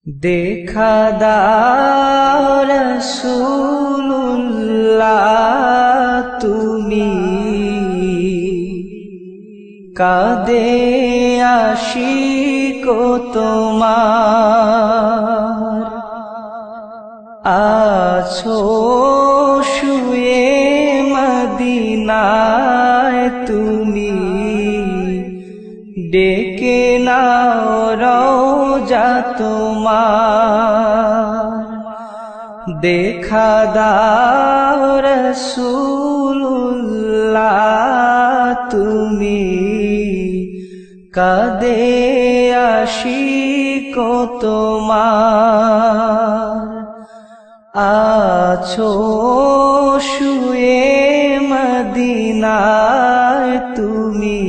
দেখা দাও রাসূলুল্লাহ তুমি কাঁদে আশিক তোমার আছো শুয়ে মদিনায় তুমি ডেকে নাও রওজা তোমার দেখা দাও রাসূলুল্লাহ তুমি কাঁদে আশিক তোমার আছো শুয়ে মদিনায় তুমি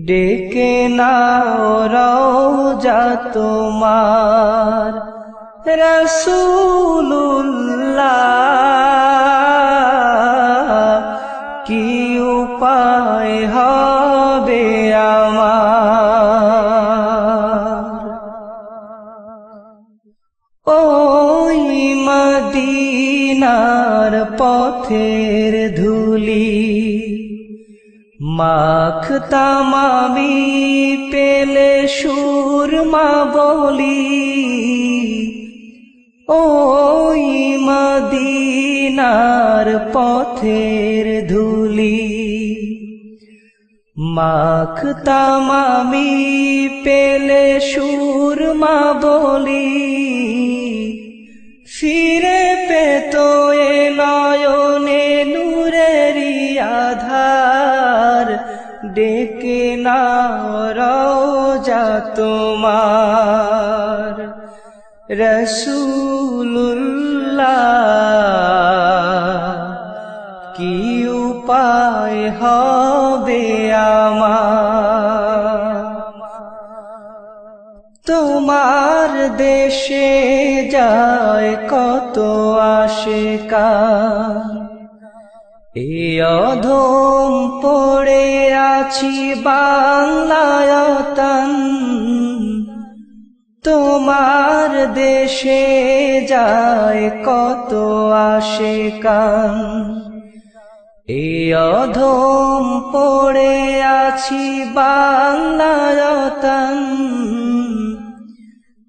ডেকে নাও রওজা তোমার রাসূলুল্লাহ কি উপায় হবে আমার ওই মদিনার পথের ধুলি মাখতাম আমি পেলে সুরমা বলি ওই মদিনার পথের ধুলি মাখতাম আমি পেলে সুরমা বলি ফিরে পেত এ নয়নে নূরেরি আধার ডেকে নাও রওজা তোমার রাসূলুল্লাহ কি উপায় হবে আমার তোমার দেশে যায় কত আশিকান এ অধম পড়ে আছি বাংলায়তন তোমার দেশে যায় কত আশিকান এ অধম পড়ে আছি বাংলায়তন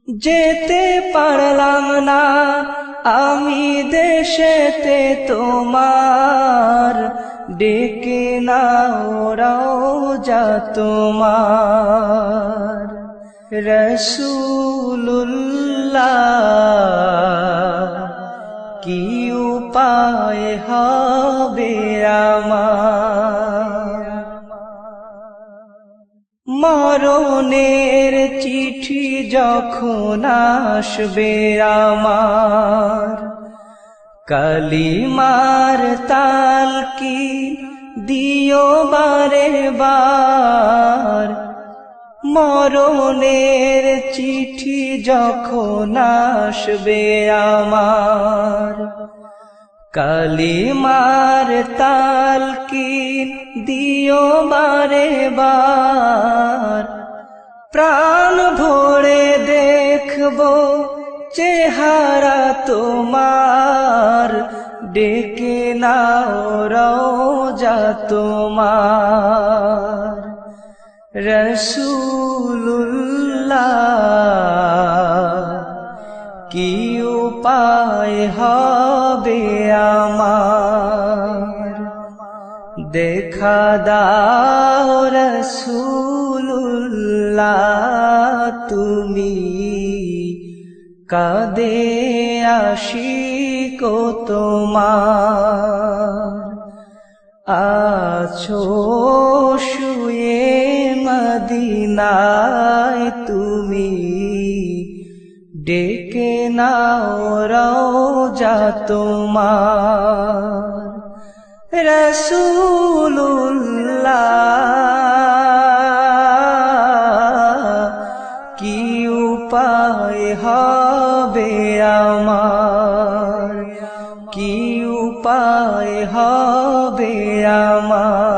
যেতে পারলাম না আমি দেশেতে তোমার ডেকে নাও রওজা তোমার রাসূলুল্লাহ কি উপায় হবে আমার মরণের চিঠি যখন আসবে আমার কালিমার তালকিন দিও বারে বার মরণের চিঠি যখন আসবে আমার কালিমার তালকিন দিও বারে বার প্রাণ ভরে দেখবো চেহারা তোমার ডেকে নাও রওজা তোমার রাসূলুল্লাহ কি উপায় হবে আমার দেখা দাও রাসূলুল্লাহ তুমি কাঁদে আশিক তোমার আছো শুয়ে মদিনায় তুমি ডেকে নাও রওজা তোমার রাসূলুল্লাহ কি উপায় হবে আমার কি উপায় হবে আমার